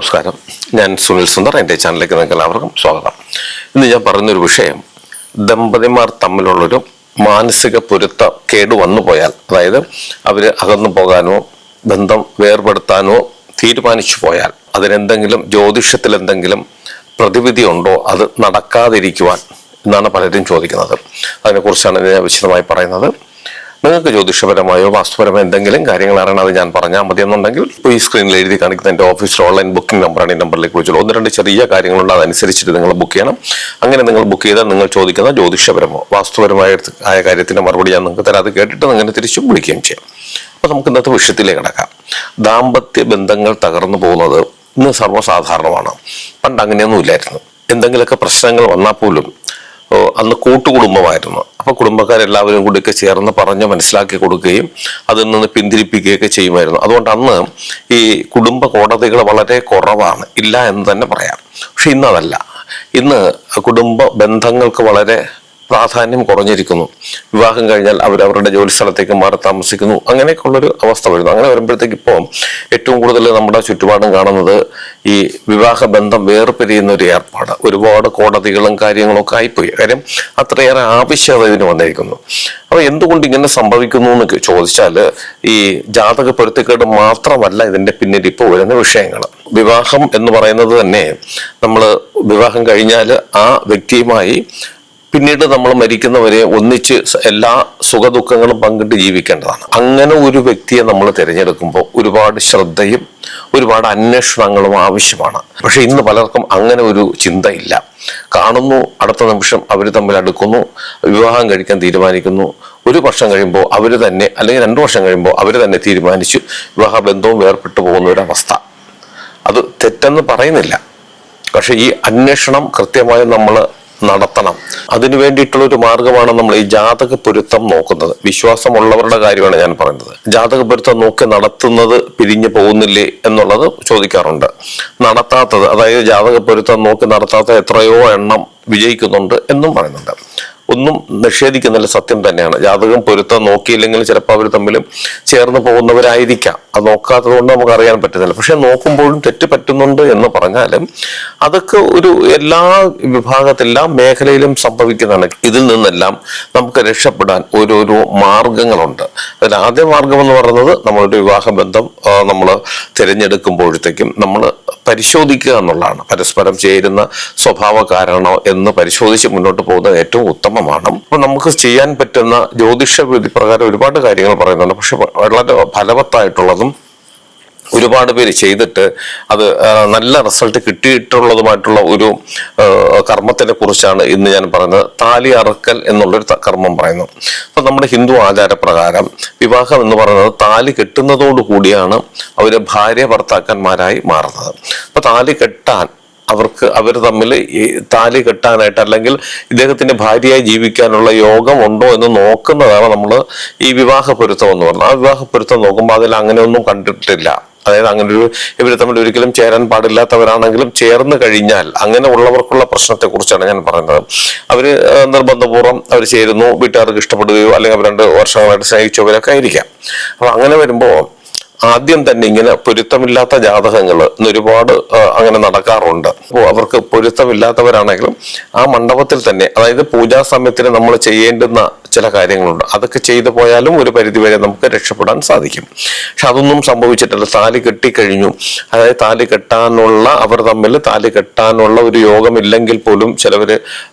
നമസ്കാരം, ഞാൻ സുനിൽ സുന്ദർ. എൻ്റെ ചാനലിലേക്ക് നിങ്ങൾക്ക് എല്ലാവർക്കും സ്വാഗതം. ഇന്ന് ഞാൻ പറയുന്നൊരു വിഷയം, ദമ്പതിമാർ തമ്മിലുള്ളൊരു മാനസിക പൊരുത്ത കേട് വന്നു പോയാൽ, അതായത് അവർ അകന്നു പോകാനോ ബന്ധം വേർപെടുത്താനോ തീരുമാനിച്ചു പോയാൽ അതിനെന്തെങ്കിലും ജ്യോതിഷത്തിൽ എന്തെങ്കിലും പ്രതിവിധി ഉണ്ടോ, അത് നടക്കാതിരിക്കുവാൻ എന്നാണ് പലരും ചോദിക്കുന്നത്. അതിനെക്കുറിച്ചാണ് ഞാൻ വിശദമായി പറയുന്നത്. നിങ്ങൾക്ക് ജ്യോതിഷപരമായോ വാസ്തുപരമായോ എന്തെങ്കിലും കാര്യങ്ങൾ അറിയണം, അത് ഞാൻ പറഞ്ഞാൽ മതി എന്നുണ്ടെങ്കിൽ ഇപ്പോൾ ഈ സ്ക്രീനിൽ എഴുതി കാണിക്കുന്ന എൻ്റെ ഓഫീസിൽ ഓൺലൈൻ ബുക്കിംഗ് നമ്പറാണ്. ഈ നമ്പറിലേക്ക് വിളിച്ചോളൂ. 1-2 ചെറിയ കാര്യങ്ങളുണ്ട്, അതനുസരിച്ചിട്ട് നിങ്ങൾ ബുക്ക് ചെയ്യണം. അങ്ങനെ നിങ്ങൾ ബുക്ക് ചെയ്താൽ നിങ്ങൾ ചോദിക്കുന്ന ജ്യോതിഷപരമോ വാസ്തുപരമായ കാര്യത്തിൻ്റെ മറുപടി ഞാൻ നിങ്ങൾക്ക് തരാതെ കേട്ടിട്ട് നിങ്ങൾ തിരിച്ചും വിളിക്കുകയും ചെയ്യാം. അപ്പോൾ നമുക്ക് ഇന്നത്തെ വിഷയത്തിലേക്ക് കിടക്കാം. ദാമ്പത്യ ബന്ധങ്ങൾ തകർന്നു പോകുന്നത് ഇന്ന് സർവ്വസാധാരണമാണ്. പണ്ട് അങ്ങനെയൊന്നും ഇല്ലായിരുന്നു. എന്തെങ്കിലുമൊക്കെ പ്രശ്നങ്ങൾ വന്നാൽ പോലും അന്ന് കൂട്ടുകുടുംബമായിരുന്നു. അപ്പോൾ കുടുംബക്കാരെല്ലാവരും കൂടിയൊക്കെ ചേർന്ന് പറഞ്ഞ് മനസ്സിലാക്കി കൊടുക്കുകയും അതിൽ നിന്ന് പിന്തിരിപ്പിക്കുകയൊക്കെ ചെയ്യുമായിരുന്നു. അതുകൊണ്ട് അന്ന് ഈ കുടുംബ കോടതികൾ വളരെ കുറവാണ്, ഇല്ല എന്ന് തന്നെ പറയാം. പക്ഷെ ഇന്ന് അതല്ല. ഇന്ന് കുടുംബ ബന്ധങ്ങൾക്ക് വളരെ പ്രാധാന്യം കുറഞ്ഞിരിക്കുന്നു. വിവാഹം കഴിഞ്ഞാൽ അവരവരുടെ ജോലി സ്ഥലത്തേക്ക് മാറി താമസിക്കുന്നു. അങ്ങനെയൊക്കെയുള്ളൊരു അവസ്ഥ വരുന്നു. അങ്ങനെ വരുമ്പോഴത്തേക്ക് ഇപ്പോൾ ഏറ്റവും കൂടുതൽ നമ്മുടെ ചുറ്റുപാടും കാണുന്നത് ഈ വിവാഹ ബന്ധം വേർപിരിയുന്ന ഒരു ഏർപ്പാട്. ഒരുപാട് കോടതികളും കാര്യങ്ങളും ഒക്കെ ആയിപ്പോയി. കാര്യം അത്രയേറെ ആവശ്യകത ഇതിന് വന്നിരിക്കുന്നു. അപ്പോൾ എന്തുകൊണ്ട് ഇങ്ങനെ സംഭവിക്കുന്നു എന്ന് ചോദിച്ചാൽ, ഈ ജാതക പൊരുത്തക്കേട് മാത്രമല്ല ഇതിൻ്റെ പിന്നിൽ ഇപ്പോൾ വരുന്ന വിഷയങ്ങൾ. വിവാഹം എന്ന് പറയുന്നത് തന്നെ, നമ്മൾ വിവാഹം കഴിഞ്ഞാൽ ആ വ്യക്തിയുമായി പിന്നീട് നമ്മൾ മരിക്കുന്നവരെ ഒന്നിച്ച് എല്ലാ സുഖദുഃഖങ്ങളും പങ്കിട്ട് ജീവിക്കേണ്ടതാണ്. അങ്ങനെ ഒരു വ്യക്തിയെ നമ്മൾ തിരഞ്ഞെടുക്കുമ്പോൾ ഒരുപാട് ശ്രദ്ധയും ഒരുപാട് അന്വേഷണങ്ങളും ആവശ്യമാണ്. പക്ഷെ ഇന്ന് പലർക്കും അങ്ങനെ ഒരു ചിന്തയില്ല. കാണുന്നു, അടുത്ത നിമിഷം അവർ തമ്മിൽ അടുക്കുന്നു, വിവാഹം കഴിക്കാൻ തീരുമാനിക്കുന്നു. 1 വർഷം കഴിയുമ്പോൾ അവർ തന്നെ, അല്ലെങ്കിൽ 2 വർഷം കഴിയുമ്പോൾ അവർ തന്നെ തീരുമാനിച്ചു വിവാഹ ബന്ധവും വേർപെട്ടു പോകുന്ന ഒരവസ്ഥ. അത് തെറ്റെന്ന് പറയുന്നില്ല. പക്ഷെ ഈ അന്വേഷണം കൃത്യമായി നമ്മൾ നടത്തണം. അതിനു വേണ്ടിയിട്ടുള്ള ഒരു മാർഗമാണ് നമ്മൾ ഈ ജാതക പൊരുത്തം നോക്കുന്നത്. വിശ്വാസമുള്ളവരുടെ കാര്യമാണ് ഞാൻ പറയുന്നത്. ജാതക പൊരുത്തം നോക്കി നടത്തുന്നത് പിരിഞ്ഞു പോകുന്നില്ലേ എന്നുള്ളത് ചോദിക്കാറുണ്ട്. നടത്താത്തത്, അതായത് ജാതക പൊരുത്തം നോക്കി നടത്താത്ത എത്രയോ എണ്ണം വിജയിക്കുന്നുണ്ട് എന്നും പറയുന്നുണ്ട്. ഒന്നും നിഷേധിക്കുന്നില്ല, സത്യം തന്നെയാണ്. ജാതകം പൊരുത്തം നോക്കിയില്ലെങ്കിൽ ചിലപ്പോൾ അവർ തമ്മിലും ചേർന്ന് പോകുന്നവരായിരിക്കാം. അത് നോക്കാത്തത് കൊണ്ട് നമുക്ക് അറിയാൻ പറ്റുന്നില്ല. പക്ഷെ നോക്കുമ്പോഴും തെറ്റ് പറ്റുന്നുണ്ട് എന്ന് പറഞ്ഞാലും അതൊക്കെ ഒരു എല്ലാ വിഭാഗത്തിലും മേഖലയിലും സംഭവിക്കുന്നതാണ്. ഇതിൽ നിന്നെല്ലാം നമുക്ക് രക്ഷപ്പെടാൻ ഓരോരോ മാർഗങ്ങളുണ്ട്. അതിൽ ആദ്യ മാർഗം എന്ന് പറയുന്നത്, നമ്മളൊരു വിവാഹ ബന്ധം നമ്മൾ തിരഞ്ഞെടുക്കുമ്പോഴത്തേക്കും നമ്മൾ പരിശോധിക്കുക എന്നുള്ളതാണ്. പരസ്പരം ചേരുന്ന സ്വഭാവക്കാരാണോ എന്ന് പരിശോധിച്ച് മുന്നോട്ട് പോകുന്നത് ഏറ്റവും ഉത്തമമാണ്. അപ്പൊ നമുക്ക് ചെയ്യാൻ പറ്റുന്ന ജ്യോതിഷ വിധി പ്രകാരം ഒരുപാട് കാര്യങ്ങൾ പറയുന്നുണ്ട്. പക്ഷെ വളരെ ഫലവത്തായിട്ടുള്ളതും ഒരുപാട് പേര് ചെയ്തിട്ട് അത് നല്ല റിസൾട്ട് കിട്ടിയിട്ടുള്ളതുമായിട്ടുള്ള ഒരു കർമ്മത്തിനെ കുറിച്ചാണ് ഇന്ന് ഞാൻ പറയുന്നത്. താലി അറക്കൽ എന്നുള്ളൊരു കർമ്മം പറയുന്നു. അപ്പൊ നമ്മുടെ ഹിന്ദു ആചാരപ്രകാരം വിവാഹം എന്ന് പറയുന്നത് താലി കെട്ടുന്നതോടു കൂടിയാണ് അവർ ഭാര്യ ഭർത്താക്കന്മാരായി മാറുന്നത്. അപ്പൊ താലി കെട്ടാൻ അവർ തമ്മിൽ താലി കെട്ടാനായിട്ട്, അല്ലെങ്കിൽ ഇദ്ദേഹത്തിന്റെ ഭാര്യയായി ജീവിക്കാനുള്ള യോഗം ഉണ്ടോ എന്ന് നോക്കുന്നതാണ് നമ്മൾ ഈ വിവാഹ പൊരുത്തം എന്ന് പറയുന്നത്. ആ വിവാഹ പൊരുത്തം നോക്കുമ്പോൾ അതിൽ അങ്ങനെയൊന്നും കണ്ടിട്ടില്ല. അതായത് അങ്ങനെ ഇവർ തമ്മിൽ ഒരിക്കലും ചേരാൻ പാടില്ലാത്തവരാണെങ്കിലും ചേർന്ന് കഴിഞ്ഞാൽ അങ്ങനെ ഉള്ളവർക്കുള്ള പ്രശ്നത്തെ കുറിച്ചാണ് ഞാൻ പറയുന്നത്. അവര് നിർബന്ധപൂർവ്വം അവർ ചേരുന്നു, വീട്ടുകാർക്ക് ഇഷ്ടപ്പെടുകയോ അല്ലെങ്കിൽ അവർ 2 വർഷങ്ങളായിട്ട് സ്നേഹിച്ചവരൊക്കെ ആയിരിക്കാം. അപ്പൊ അങ്ങനെ വരുമ്പോൾ ആദ്യം തന്നെ ഇങ്ങനെ പൊരുത്തമില്ലാത്ത ജാതകങ്ങൾ ഒരുപാട് അങ്ങനെ നടക്കാറുണ്ട്. അപ്പോൾ അവർക്ക് പൊരുത്തമില്ലാത്തവരാണെങ്കിലും ആ മണ്ഡപത്തിൽ തന്നെ, അതായത് പൂജാ സമയത്തിന് നമ്മൾ ചെയ്യേണ്ടുന്ന ചില കാര്യങ്ങളുണ്ട്. അതൊക്കെ ചെയ്തു പോയാലും ഒരു പരിധിവരെ നമുക്ക് രക്ഷപ്പെടാൻ സാധിക്കും. പക്ഷെ അതൊന്നും സംഭവിച്ചിട്ടില്ല. താലി കെട്ടിക്കഴിഞ്ഞു, അതായത് താലി കെട്ടാനുള്ള, അവർ തമ്മിൽ താലി കെട്ടാനുള്ള ഒരു യോഗമില്ലെങ്കിൽ പോലും ചിലവർ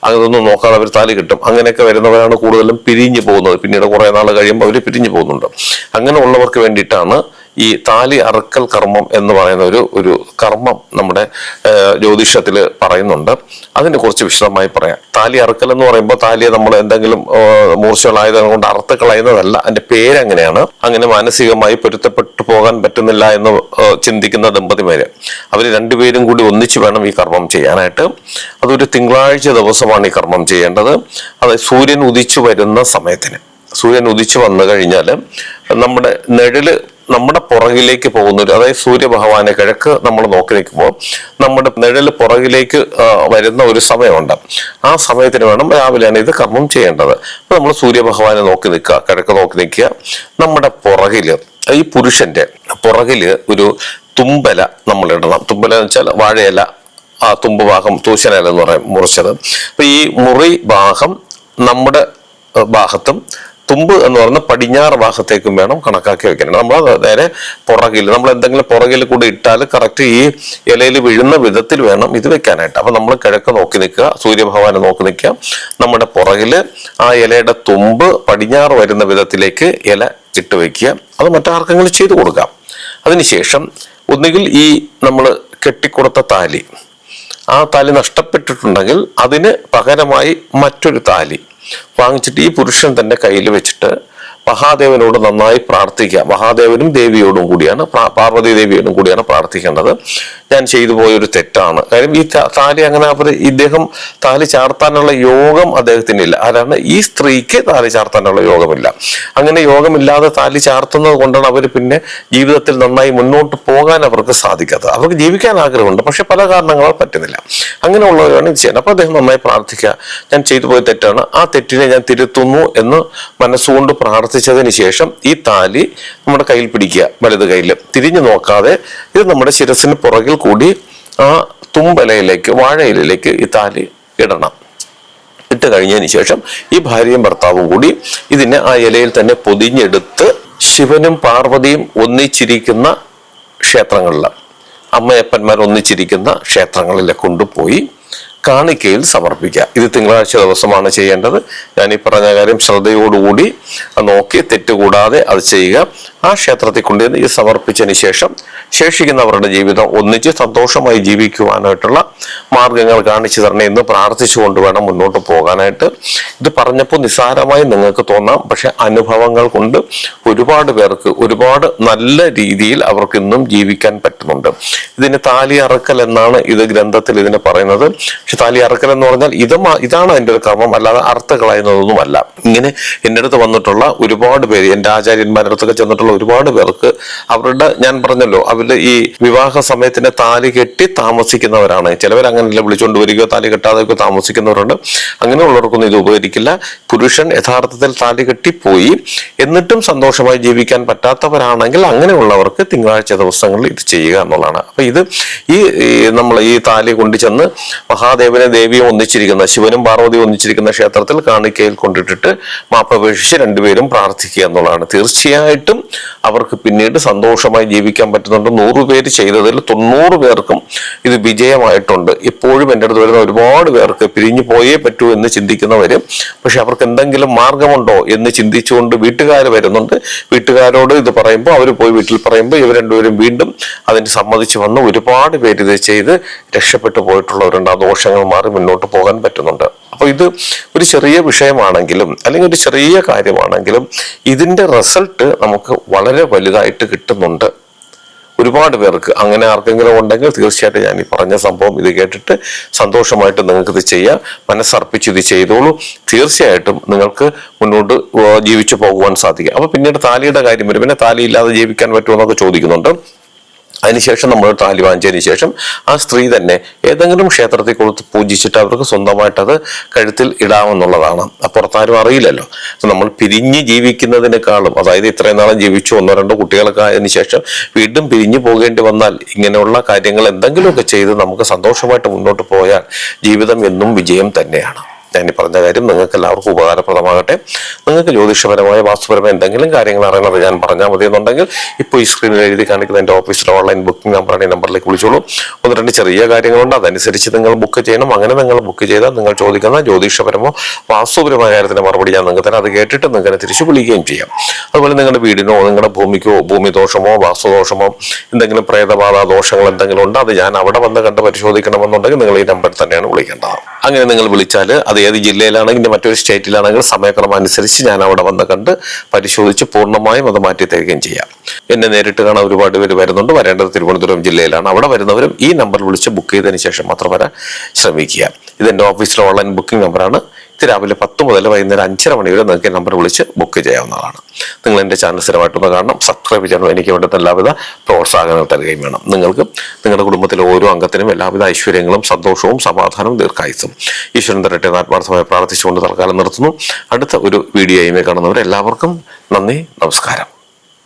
അതൊന്നും നോക്കാതെ അവർ താലി കെട്ടും. അങ്ങനെയൊക്കെ വരുന്നവരാണ് കൂടുതലും പിരിഞ്ഞു പോകുന്നത്. പിന്നീട് കുറെ നാൾ കഴിയുമ്പോൾ അവർ പിരിഞ്ഞു പോകുന്നുണ്ട്. അങ്ങനെ ഉള്ളവർക്ക് വേണ്ടിയിട്ടാണ് ഈ താലി അറക്കൽ കർമ്മം എന്ന് പറയുന്ന ഒരു കർമ്മം നമ്മുടെ ജ്യോതിഷത്തിൽ പറയുന്നുണ്ട്. അതിനെ കുറിച്ച് വിശദമായി പറയാം. താലി അറക്കൽ എന്ന് പറയുമ്പോൾ താലിയെ നമ്മൾ എന്തെങ്കിലും മൂർച്ചകളായത് കൊണ്ട് അറുത്ത് കളയുന്നതല്ല. അതിന്റെ പേരങ്ങനെയാണ്. അങ്ങനെ മാനസികമായി പൊരുത്തപ്പെട്ടു പോകാൻ പറ്റുന്നില്ല എന്ന് ചിന്തിക്കുന്ന ദമ്പതിമാര്, അവർ 2 പേരും കൂടി ഒന്നിച്ച് വേണം ഈ കർമ്മം ചെയ്യാനായിട്ട്. അതൊരു തിങ്കളാഴ്ച ദിവസമാണ് ഈ കർമ്മം ചെയ്യേണ്ടത്. അത് സൂര്യൻ ഉദിച്ചു വരുന്ന സമയത്തിന്. സൂര്യൻ ഉദിച്ചു വന്നു കഴിഞ്ഞാൽ നമ്മുടെ നിഴല് നമ്മുടെ പുറകിലേക്ക് പോകുന്ന അതായത് സൂര്യഭഗവാനെ കിഴക്ക് നമ്മൾ നോക്കി നിൽക്കുമ്പോൾ നമ്മുടെ നിഴൽ പുറകിലേക്ക് വരുന്ന ഒരു സമയമുണ്ട്. ആ സമയത്തിന് വേണം, രാവിലെയാണ് ഇത് കർമ്മം ചെയ്യേണ്ടത്. അപ്പൊ നമ്മൾ സൂര്യഭഗവാനെ നോക്കി നിൽക്കുക, കിഴക്ക് നോക്കി നിൽക്കുക. നമ്മുടെ പുറകില്, ഈ പുരുഷന്റെ പുറകില് ഒരു തുമ്പല നമ്മൾ ഇടണം. തുമ്പല എന്ന് വെച്ചാൽ വാഴയില, ആ തുമ്പ് ഭാഗം തൂശനില എന്ന് പറയും മുറിച്ചത്. അപ്പൊ ഈ മുറി ഭാഗം നമ്മുടെ ഭാഗത്തും തുമ്പ് എന്ന് പറഞ്ഞ പടിഞ്ഞാറ് ഭാഗത്തേക്കും വേണം കണക്കാക്കി വെക്കണം. നമ്മൾ നേരെ പുറകിൽ, നമ്മൾ എന്തെങ്കിലും പുറകിൽ കൂടി ഇട്ടാൽ കറക്റ്റ് ഈ ഇലയിൽ വീഴുന്ന വിധത്തിൽ വേണം ഇത് വെക്കാനായിട്ട്. അപ്പൊ നമ്മൾ കിഴക്ക് നോക്കി നിൽക്കുക, സൂര്യഭഗവാനെ നോക്കി നിൽക്കുക. നമ്മുടെ പുറകില് ആ ഇലയുടെ തുമ്പ് പടിഞ്ഞാറ് വരുന്ന വിധത്തിലേക്ക് ഇല ഇട്ട് വെക്കുക. അത് മറ്റാർക്കെങ്കിലും ചെയ്തു കൊടുക്കാം. അതിനുശേഷം ഒന്നുകിൽ ഈ നമ്മൾ കെട്ടിക്കൊടുത്ത താലി, ആ താലി നഷ്ടപ്പെട്ടിട്ടുണ്ടെങ്കിൽ അതിന് പകരമായി മറ്റൊരു താലി വാങ്ങിച്ചിട്ട് ഈ പുരുഷൻ തന്റെ കയ്യിൽ വെച്ചിട്ട് മഹാദേവനോട് നന്നായി പ്രാർത്ഥിക്കുക. മഹാദേവനും ദേവിയോടും കൂടിയാണ്, പാർവതി ദേവിയോടും കൂടിയാണ് പ്രാർത്ഥിക്കേണ്ടത്. ഞാൻ ചെയ്തു പോയൊരു തെറ്റാണ്. കാര്യം ഈ താലി അങ്ങനെ ഇദ്ദേഹം താലി ചാർത്താനുള്ള യോഗം അദ്ദേഹത്തിനില്ല. ആരാണ്? ഈ സ്ത്രീക്ക് താലി ചാർത്താനുള്ള യോഗമില്ല. അങ്ങനെ യോഗമില്ലാതെ താലി ചാർത്തുന്നത് കൊണ്ടാണ് അവർ പിന്നെ ജീവിതത്തിൽ നന്നായി മുന്നോട്ട് പോകാൻ അവർക്ക് സാധിക്കാത്തത്. അവർക്ക് ജീവിക്കാൻ ആഗ്രഹമുണ്ട്, പക്ഷെ പല കാരണങ്ങളാൽ പറ്റുന്നില്ല. അങ്ങനെയുള്ളവരാണ് ഇത് ചെയ്യുന്നത്. അപ്പൊ അദ്ദേഹം നന്നായി പ്രാർത്ഥിക്കുക, ഞാൻ ചെയ്തു പോയ തെറ്റാണ്, ആ തെറ്റിനെ ഞാൻ തിരുത്തുന്നു എന്ന് മനസ്സുകൊണ്ട് പ്രാർത്ഥിച്ചതിന് ശേഷം ഈ താലി നമ്മുടെ കയ്യിൽ പിടിക്കുക, വലത് കയ്യിൽ തിരിഞ്ഞു നോക്കാതെ. ഇത് നമ്മുടെ ശിരസിന് പുറകിൽ കൂടി ആ തുമ്പലയിലേക്ക്, വാഴയിലേക്ക് ഈ താലി ഇടണം. ഇട്ട് കഴിഞ്ഞതിന് ശേഷം ഈ ഭാര്യയും ഭർത്താവും കൂടി ഇതിനെ ആ ഇലയിൽ തന്നെ പൊതിഞ്ഞെടുത്ത് ശിവനും പാർവതിയും ഒന്നിച്ചിരിക്കുന്ന ക്ഷേത്രങ്ങളിൽ, അമ്മയപ്പന്മാർ ഒന്നിച്ചിരിക്കുന്ന ക്ഷേത്രങ്ങളിൽ കൊണ്ടുപോയി കാണിക്കയിൽ സമർപ്പിക്കുക. ഇത് തിങ്കളാഴ്ച ദിവസമാണ് ചെയ്യേണ്ടത്. ഞാൻ ഈ പറഞ്ഞ കാര്യം ശ്രദ്ധയോടുകൂടി നോക്കി തെറ്റുകൂടാതെ അത് ചെയ്യുക. ആ ക്ഷേത്രത്തിൽ കൊണ്ടുവന്ന് ഇത് സമർപ്പിച്ചതിന് ശേഷം ശേഷിക്കുന്നവരുടെ ജീവിതം ഒന്നിച്ച് സന്തോഷമായി ജീവിക്കുവാനായിട്ടുള്ള മാർഗങ്ങൾ കാണിച്ചു തരണേ എന്ന് പ്രാർത്ഥിച്ചുകൊണ്ട് വേണം മുന്നോട്ട് പോകാനായിട്ട്. ഇത് പറഞ്ഞപ്പോൾ നിസ്സാരമായി നിങ്ങൾക്ക് തോന്നാം, പക്ഷെ അനുഭവങ്ങൾ കൊണ്ട് ഒരുപാട് പേർക്ക് ഒരുപാട് നല്ല രീതിയിൽ അവർക്ക് ഇന്നും ജീവിക്കാൻ പറ്റുന്നുണ്ട്. ഇതിന് താലി അറക്കൽ എന്നാണ് ഇത് ഗ്രന്ഥത്തിൽ ഇതിന് പറയുന്നത്. പക്ഷെ താലി അറക്കൽ എന്ന് പറഞ്ഞാൽ ഇതാണ് അതിൻ്റെ ഒരു കർമ്മം, അല്ലാതെ അർത്ഥ കളയുന്നതൊന്നുമല്ല. ഇങ്ങനെ എൻ്റെ അടുത്ത് വന്നിട്ടുള്ള ഒരുപാട് പേര്, എൻ്റെ ആചാര്യന്മാരുടെ അടുത്തൊക്കെ ചെന്നിട്ടുള്ള ഒരുപാട് പേർക്ക് അവരുടെ, ഞാൻ പറഞ്ഞല്ലോ, അവരുടെ ഈ വിവാഹ സമയത്തിന് താലി കെട്ടി താമസിക്കുന്നവരാണ്. ചിലവർ അങ്ങനെയല്ല, വിളിച്ചുകൊണ്ട് വരികയോ താലി കെട്ടാതെയൊക്കെ താമസിക്കുന്നവരുണ്ട്. അങ്ങനെയുള്ളവർക്കൊന്നും ഇത് ഉപകരിക്കില്ല. പുരുഷൻ യഥാർത്ഥത്തിൽ താലി കെട്ടിപ്പോയി എന്നിട്ടും സന്തോഷമായി ജീവിക്കാൻ പറ്റാത്തവരാണെങ്കിൽ അങ്ങനെയുള്ളവർക്ക് തിങ്കളാഴ്ച ദിവസങ്ങളിൽ ഇത് ചെയ്യുക എന്നുള്ളതാണ്. അപ്പൊ ഇത് നമ്മൾ ഈ താലി കൊണ്ടു ചെന്ന് മഹാദേവനെ ദേവിയും ഒന്നിച്ചിരിക്കുന്ന, ശിവനും പാർവതിയും ഒന്നിച്ചിരിക്കുന്ന ക്ഷേത്രത്തിൽ കാണിക്കയിൽ കൊണ്ടിട്ടിട്ട് മാപ്പപേക്ഷിച്ച് രണ്ടുപേരും പ്രാർത്ഥിക്കുക എന്നുള്ളതാണ്. തീർച്ചയായിട്ടും അവർക്ക് പിന്നീട് സന്തോഷമായി ജീവിക്കാൻ പറ്റുന്നുണ്ട്. 100 പേര് ചെയ്തതിൽ 90 പേർക്കും ഇത് വിജയമായിട്ടുണ്ട്. ഇപ്പോഴും എൻ്റെ അടുത്ത് വരുന്ന ഒരുപാട് പേർക്ക് പിരിഞ്ഞു പോയേ പറ്റൂ എന്ന് ചിന്തിക്കുന്നവരും, പക്ഷെ അവർക്ക് എന്തെങ്കിലും മാർഗമുണ്ടോ എന്ന് ചിന്തിച്ചുകൊണ്ട് വീട്ടുകാർ വരുന്നുണ്ട്. വീട്ടുകാരോട് ഇത് പറയുമ്പോൾ, അവർ പോയി വീട്ടിൽ പറയുമ്പോൾ ഇവർ രണ്ടുപേരും വീണ്ടും അതിന് സമ്മതിച്ചു വന്ന് ഒരുപാട് പേര് ഇത് ചെയ്ത് രക്ഷപ്പെട്ടു പോയിട്ടുള്ളവരുണ്ട്. ആ ദോഷങ്ങൾ മാറി മുന്നോട്ട് പോകാൻ പറ്റുന്നുണ്ട്. അപ്പൊ ഇത് ഒരു ചെറിയ വിഷയമാണെങ്കിലും അല്ലെങ്കിൽ ഒരു ചെറിയ കാര്യമാണെങ്കിലും ഇതിന്റെ റിസൾട്ട് നമുക്ക് വളരെ വലുതായിട്ട് കിട്ടുന്നുണ്ട്. ഒരുപാട് പേർക്ക് അങ്ങനെ ആർക്കെങ്കിലും ഉണ്ടെങ്കിൽ തീർച്ചയായിട്ടും ഞാൻ ഈ പറഞ്ഞ സംഭവം ഇത് കേട്ടിട്ട് സന്തോഷമായിട്ട് നിങ്ങൾക്ക് ഇത് ചെയ്യാം. മനസ്സർപ്പിച്ച് ഇത് ചെയ്തോളൂ. തീർച്ചയായിട്ടും നിങ്ങൾക്ക് മുന്നോട്ട് ജീവിച്ചു പോകുവാൻ സാധിക്കും. അപ്പൊ പിന്നീട് താലിയുടെ കാര്യം വരും. പിന്നെ താലി ഇല്ലാതെ ജീവിക്കാൻ പറ്റുമോ എന്നൊക്കെ ചോദിക്കുന്നുണ്ട്. അതിനുശേഷം നമ്മൾ താലി വാങ്ങിച്ചതിന് ശേഷം ആ സ്ത്രീ തന്നെ ഏതെങ്കിലും ക്ഷേത്രത്തിൽ കൊടുത്ത് പൂജിച്ചിട്ട് അവർക്ക് സ്വന്തമായിട്ട് അത് കഴുത്തിൽ ഇടാമെന്നുള്ളതാണ്. പുറത്താരും അറിയില്ലല്ലോ. നമ്മൾ പിരിഞ്ഞ് ജീവിക്കുന്നതിനേക്കാളും, അതായത് ഇത്രയും നാളും ജീവിച്ചു 1-2 കുട്ടികളൊക്കെ ആയതിനു ശേഷം വീണ്ടും പിരിഞ്ഞു പോകേണ്ടി വന്നാൽ ഇങ്ങനെയുള്ള കാര്യങ്ങൾ എന്തെങ്കിലുമൊക്കെ ചെയ്ത് നമുക്ക് സന്തോഷമായിട്ട് മുന്നോട്ട് പോയാൽ ജീവിതം എന്നും വിജയം തന്നെയാണ്. ഞാൻ ഈ പറഞ്ഞ കാര്യം നിങ്ങൾക്ക് എല്ലാവർക്കും ഉപകാരപ്രദമാകട്ടെ. നിങ്ങൾക്ക് ജ്യോതിഷപരമായ വാസ്തുപരമായ എന്തെങ്കിലും കാര്യങ്ങൾ അറിയണത് ഞാൻ പറഞ്ഞാൽ മതി എന്നുണ്ടെങ്കിൽ ഇപ്പോൾ ഈ സ്ക്രീനിൽ എഴുതി കാണിക്കുന്ന എൻ്റെ ഓഫീസിലെ ഓൺലൈൻ ബുക്കിംഗ് നമ്പറാണ്. ഈ നമ്പറിലേക്ക് വിളിച്ചോളൂ. 1-2 ചെറിയ കാര്യങ്ങളുണ്ട്, അതനുസരിച്ച് നിങ്ങൾ ബുക്ക് ചെയ്യണം. അങ്ങനെ നിങ്ങൾ ബുക്ക് ചെയ്താൽ നിങ്ങൾ ചോദിക്കുന്ന ജ്യോതിഷപരമോ വാസ്തുപരമായ കാര്യത്തിന് മറുപടി ഞാൻ നിങ്ങൾക്ക് തരാം. അത് കേട്ടിട്ട് നിങ്ങൾക്ക് തിരിച്ചു വിളിക്കുകയും ചെയ്യാം. അതുപോലെ നിങ്ങളുടെ വീടിനോ നിങ്ങളുടെ ഭൂമിക്കോ ഭൂമിദോഷമോ വാസ്തുദോഷമോ എന്തെങ്കിലും പ്രേതബാധ ദോഷങ്ങൾ എന്തെങ്കിലും ഉണ്ട്, അത് ഞാൻ അവിടെ വന്ന് കണ്ട് പരിശോധിക്കണമെന്നുണ്ടെങ്കിൽ നിങ്ങൾ ഈ നമ്പറിൽ തന്നെയാണ് വിളിക്കേണ്ടത്. അങ്ങനെ നിങ്ങൾ വിളിച്ചാൽ അത് ഏത് ജില്ലയിലാണെങ്കിൽ മറ്റൊരു സ്റ്റേറ്റിലാണെങ്കിൽ സമയക്രമം അനുസരിച്ച് ഞാൻ അവിടെ വന്ന് കണ്ട് പരിശോധിച്ച് പൂർണ്ണമായും അത് മാറ്റി തരികയും ചെയ്യാം. എന്നെ നേരിട്ട് കാണാൻ ഒരുപാട് പേര് വരുന്നുണ്ട്. വരേണ്ടത് തിരുവനന്തപുരം ജില്ലയിലാണ്. അവിടെ വരുന്നവരും ഈ നമ്പർ വിളിച്ച് ബുക്ക് ചെയ്തതിന് ശേഷം മാത്രം വരാൻ ശ്രമിക്കുക. ഇതെൻ്റെ ഓഫീസിലെ ഓൺലൈൻ ബുക്കിംഗ് നമ്പറാണ്. ഇത് രാവിലെ 10 മുതൽ വൈകുന്നേരം 5:30 മണി വരെ നിങ്ങൾക്ക് ഈ നമ്പർ വിളിച്ച് ബുക്ക് ചെയ്യാവുന്നതാണ്. നിങ്ങൾ എൻ്റെ ചാനൽ സ്ഥിരമായിട്ടൊന്ന് കാണണം, സബ്സ്ക്രൈബ് ചെയ്യണം. എനിക്ക് വേണ്ടുന്ന എല്ലാവിധ പ്രോത്സാഹനങ്ങൾ തരികയും വേണം. നിങ്ങൾക്ക് നിങ്ങളുടെ കുടുംബത്തിലെ ഓരോ അംഗത്തിനും എല്ലാവിധ ഐശ്വര്യങ്ങളും സന്തോഷവും സമാധാനവും ദീർഘായുസ്സും ഈശ്വരൻ തരട്ടെ എന്ന് ആത്മാർത്ഥമായി പ്രാർത്ഥിച്ചുകൊണ്ട് തൽക്കാലം നിർത്തുന്നു. അടുത്ത ഒരു വീഡിയോയുമേ കാണുന്നവരെല്ലാവർക്കും നന്ദി, നമസ്കാരം.